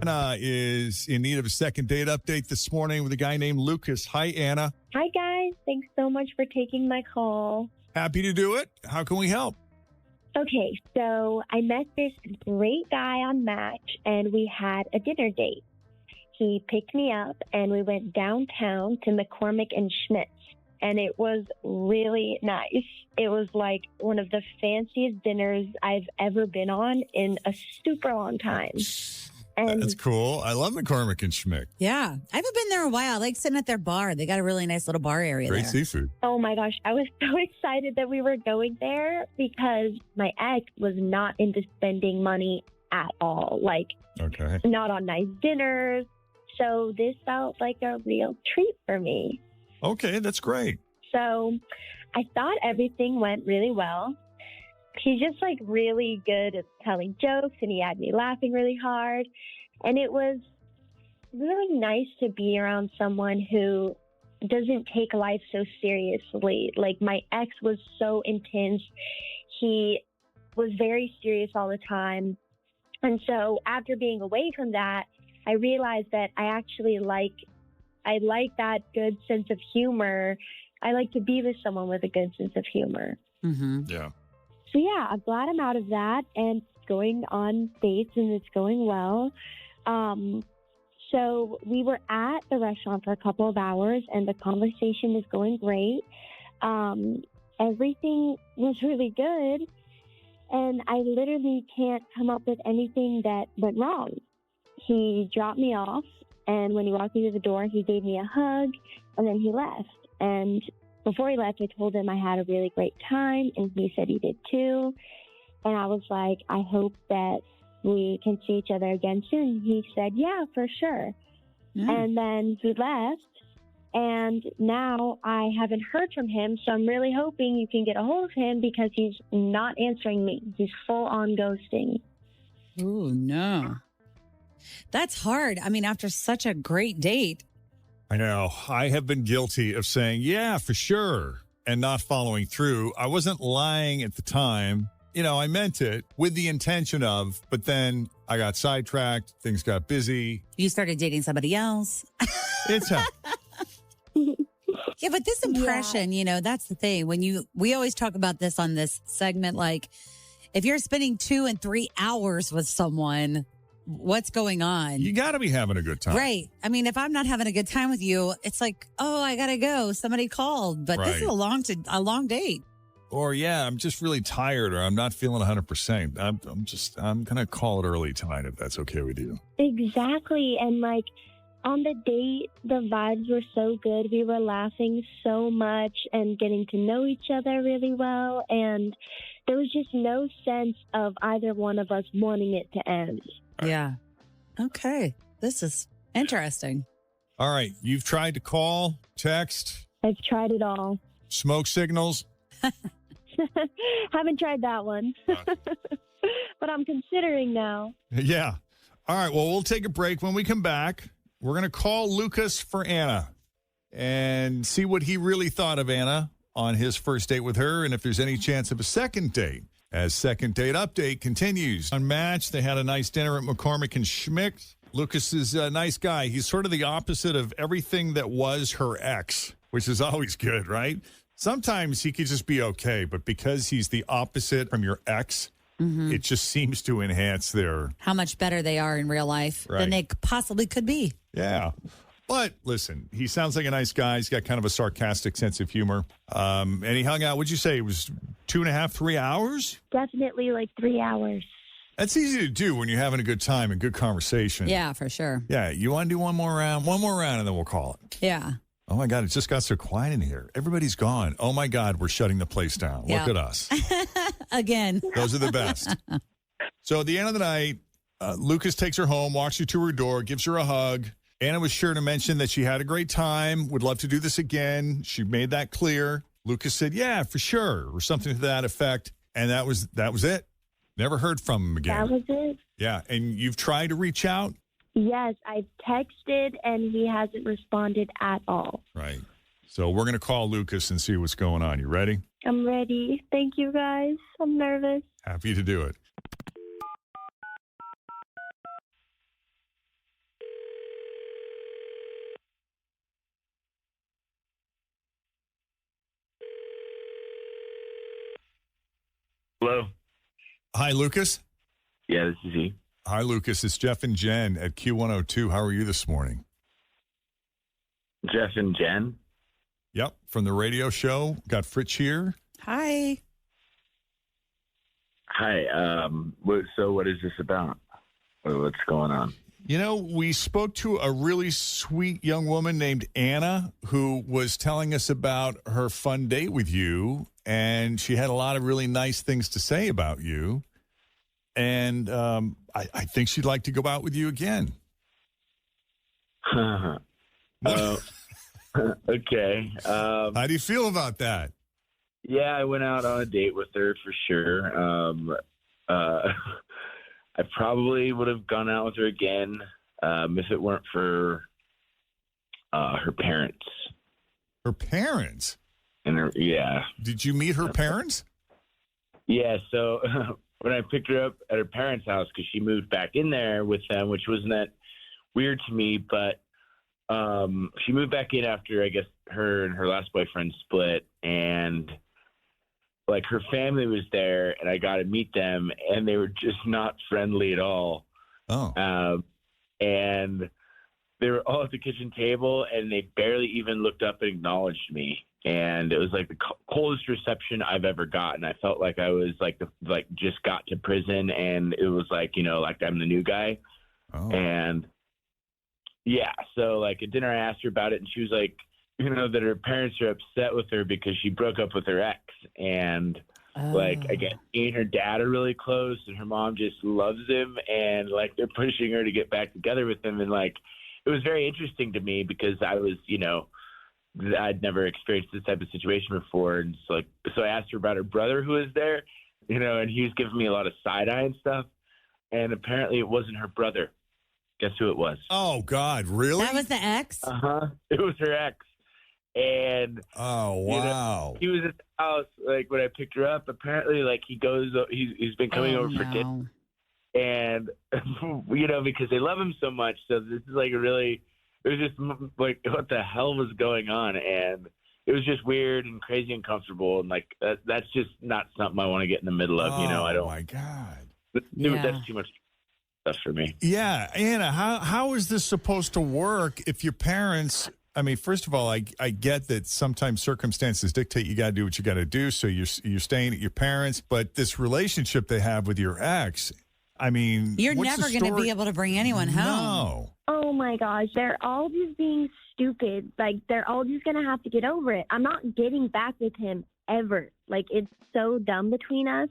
Anna is in need of a second date update this morning with a guy named Lucas. Hi, Anna. Hi, guys. Thanks so much for taking my call. Happy to do it. How can we help? Okay, so I met this great guy on Match, and we had a dinner date. He picked me up, and we went downtown to McCormick and Schmidt's, and it was really nice. It was like one of the fanciest dinners I've ever been on in a super long time. And That's cool. I love McCormick and Schmick. Yeah. I haven't been there in a while. I like sitting at their bar. They got a really nice little bar area Great there. seafood. oh my gosh, I was so excited that we were going there because my ex was not into spending money at all. Like, Okay. not on nice dinners. So this felt like a real treat for me. Okay, that's great. So I thought everything went really well. He's just like really good at telling jokes, and he had me laughing really hard. And it was really nice to be around someone who doesn't take life so seriously. Like, my ex was so intense. He was very serious all the time. And so after being away from that, I realized that I actually like that good sense of humor. I like to be with someone with a good sense of humor. Mm-hmm. Yeah. So yeah, I'm glad I'm out of that and going on dates, and it's going well. So we were at the restaurant for a couple of hours, and the conversation was going great. Everything was really good, and I literally can't come up with anything that went wrong. He dropped me off, and when he walked me to the door, he gave me a hug, and then he left. And before he left, I told him I had a really great time, and he said he did too. And I was like, I hope that we can see each other again soon. He said, yeah, for sure. Yeah. And then he left, and now I haven't heard from him. So I'm really hoping you can get a hold of him because he's not answering me. He's full on ghosting. Ooh, no. That's hard. I mean, after such a great date. I know. I have been guilty of saying, yeah, for sure, and not following through. I wasn't lying at the time. You know, I meant it with the intention of, but then I got sidetracked. Things got busy. You started dating somebody else. It's happened. Yeah, but this impression, you know, that's the thing. We always talk about this on this segment, like if you're spending 2 and 3 hours with someone, what's going on? You got to be having a good time. Right. I mean, if I'm not having a good time with you, it's like, oh, I got to go. Somebody called, but this is Right. a long date. Or, yeah, I'm just really tired, or I'm not feeling 100%. I'm going to call it early tonight if that's okay with you. Exactly. And like on the date, the vibes were so good. We were laughing so much and getting to know each other really well. And there was just no sense of either one of us wanting it to end. Yeah. Okay. This is interesting. All right. You've tried to call, text, I've tried it all. smoke signals. Haven't tried that one. But I'm considering now. Yeah. All right. Well, we'll take a break. When we come back, we're going to call Lucas for Anna and see what he really thought of Anna on his first date with her, and if there's any chance of a second date. As second date update continues. On Match, they had a nice dinner at McCormick and Schmick. Lucas is a nice guy. He's sort of the opposite of everything that was her ex, which is always good, right? Sometimes he could just be okay, but because he's the opposite from your ex, it just seems to enhance their... How much better they are in real life than they possibly could be. Yeah. But listen, he sounds like a nice guy. He's got kind of a sarcastic sense of humor. And he hung out, what'd you say? It was 2.5, 3 hours? Definitely like 3 hours. That's easy to do when you're having a good time and good conversation. Yeah, for sure. Yeah. You want to do one more round? One more round, and then we'll call it. Yeah. Oh, my God. It just got so quiet in here. Everybody's gone. Oh, my God. We're shutting the place down. Yeah. Look at us. Again. Those are the best. So at the end of the night, Lucas takes her home, walks her to her door, gives her a hug. Anna was sure to mention that she had a great time, would love to do this again. She made that clear. Lucas said, yeah, for sure, or something to that effect. And that was it. Never heard from him again. That was it. Yeah. And you've tried to reach out? Yes, I texted and he hasn't responded at all. Right. So we're going to call Lucas and see what's going on. You ready? I'm ready. Thank you, guys. I'm nervous. Happy to do it. Hi, Lucas. Yeah, this is he. Hi, Lucas. It's Jeff and Jen at Q102. How are you this morning? Jeff and Jen. Yep, from the radio show. Got Fritz here. Hi. Hi. What is this about? What's going on? You know, we spoke to a really sweet young woman named Anna who was telling us about her fun date with you, and she had a lot of really nice things to say about you. And I think she'd like to go out with you again. Okay. How do you feel about that? Yeah, I went out on a date with her for sure. I probably would have gone out with her again if it weren't for her parents. Her parents? Yeah. Did you meet her parents? Yeah, so when I picked her up at her parents' house, because she moved back in there with them, which wasn't that weird to me, but she moved back in after, I guess, her and her last boyfriend split, and like her family was there, and I got to meet them, and they were just not friendly at all. Oh. And they were all at the kitchen table, and they barely even looked up and acknowledged me. And it was like the coldest reception I've ever gotten. I felt like I was like just got to prison, and it was like, you know, like I'm the new guy. Oh. And yeah, so like at dinner I asked her about it, and she was like, you know, that her parents are upset with her because she broke up with her ex. And like, I guess me and her dad are really close, and her mom just loves him, and like they're pushing her to get back together with him. And like, it was very interesting to me because I was, you know, I'd never experienced this type of situation before. And so I asked her about her brother who was there, you know, and he was giving me a lot of side eye and stuff. And apparently it wasn't her brother. Guess who it was? Oh, God, really? That was the ex? It was her ex. And oh, wow. You know, he was at the house like when I picked her up. Apparently, like he's been coming over for dinner, and you know, because they love him so much. So this is like it was just like what the hell was going on, and it was just weird and crazy and uncomfortable, and like that's just not something I want to get in the middle of. You know, I don't. Oh my God. That's too much stuff for me. Yeah, Anna, how is this supposed to work if your parents? I mean, first of all, I get that sometimes circumstances dictate you got to do what you got to do, so you're staying at your parents. But this relationship they have with your ex, I mean, you're never going to be able to bring anyone home. No. Oh my gosh, they're all just being stupid. Like, they're all just going to have to get over it. I'm not getting back with him ever. Like, it's so dumb between us.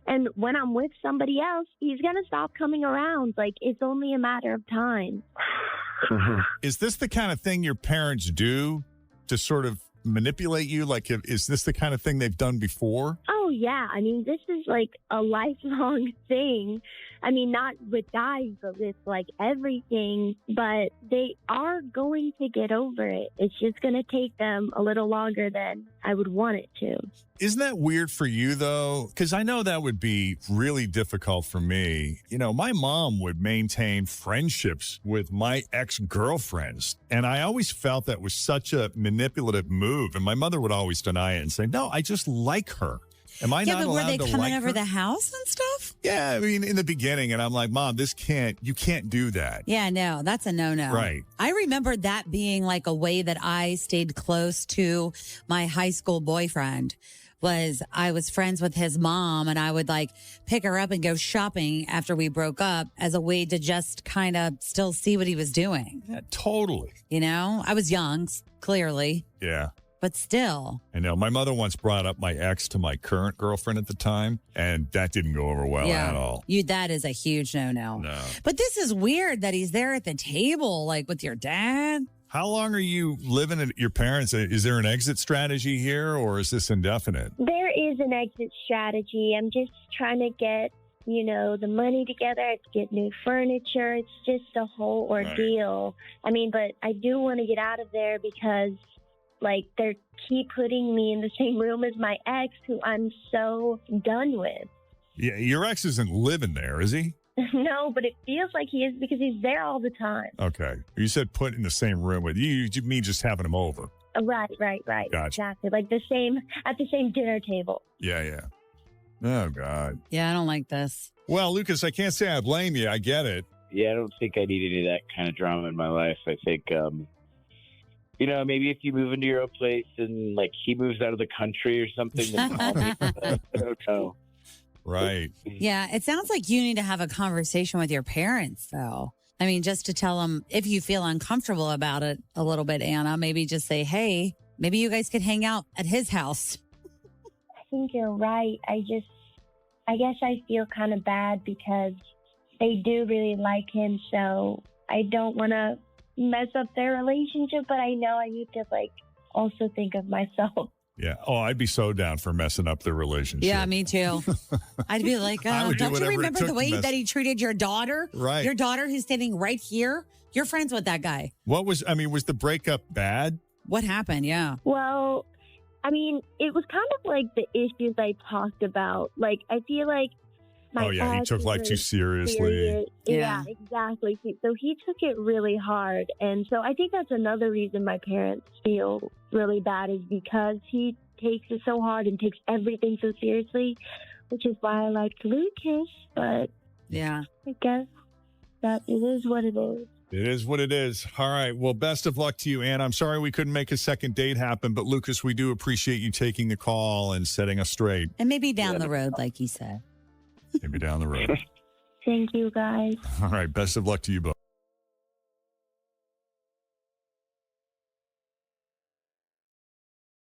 And when I'm with somebody else, he's going to stop coming around. Like, it's only a matter of time. Is this the kind of thing your parents do to sort of manipulate you? Like, is this the kind of thing they've done before? Oh, yeah. I mean, this is like a lifelong thing. I mean, not with guys, but with like everything. But they are going to get over it. It's just going to take them a little longer than I would want it to. Isn't that weird for you, though? Because I know that would be really difficult for me. You know, my mom would maintain friendships with my ex-girlfriends, and I always felt that was such a manipulative move. And my mother would always deny it and say, no, I just like her. Am I not allowed to like her? Yeah, but were they coming over the house and stuff? Yeah, I mean, in the beginning, and I'm like, Mom, you can't do that. Yeah, no, that's a no-no. Right. I remember that being like a way that I stayed close to my high school boyfriend. Was I was friends with his mom, and I would like pick her up and go shopping after we broke up as a way to just kind of still see what he was doing. Yeah, totally. You know, I was young, clearly. Yeah. But still. I know. My mother once brought up my ex to my current girlfriend at the time, and that didn't go over well at all. That is a huge no-no. No. But this is weird that he's there at the table, like with your dad. How long are you living at your parents'? Is there an exit strategy here, or is this indefinite? There is an exit strategy. I'm just trying to get, you know, the money together, get new furniture. It's just a whole ordeal. Right. I mean, but I do want to get out of there because, like, they keep putting me in the same room as my ex, who I'm so done with. Yeah, your ex isn't living there, is he? No, but it feels like he is because he's there all the time. Okay. You said put in the same room with you. You mean just having him over? Right. Gotcha. Exactly. Like at the same dinner table. Yeah. Oh, God. Yeah, I don't like this. Well, Lucas, I can't say I blame you. I get it. Yeah, I don't think I need any of that kind of drama in my life. I think, maybe if you move into your own place and like he moves out of the country or something, then call me. I don't know. Right. Yeah, it sounds like you need to have a conversation with your parents, though. I mean, just to tell them if you feel uncomfortable about it a little bit, Anna, maybe just say, hey, maybe you guys could hang out at his house. I think you're right. I guess I feel kind of bad because they do really like him. So I don't want to mess up their relationship, but I know I need to also think of myself. Yeah. Oh, I'd be so down for messing up their relationship. Yeah, me too. I'd be like, I would do don't you whatever it remember took the to way mess- that he treated your daughter? Right. Your daughter who's standing right here? You're friends with that guy. Was the breakup bad? What happened? Yeah. Well, I mean, it was kind of like the issues I talked about. Like, I feel like my He ex took life was too seriously. serious. Yeah. Yeah, exactly. So he took it really hard. And so I think that's another reason my parents feel really bad is because he takes it so hard and takes everything so seriously, which is why I liked Lucas. But Yeah. I guess that it is what it is. It is what it is. All right. Well, best of luck to you, Ann. I'm sorry we couldn't make a second date happen, but Lucas, we do appreciate you taking the call and setting us straight. And maybe down the road, like you said. Maybe down the road. Thank you, guys. All right. Best of luck to you both.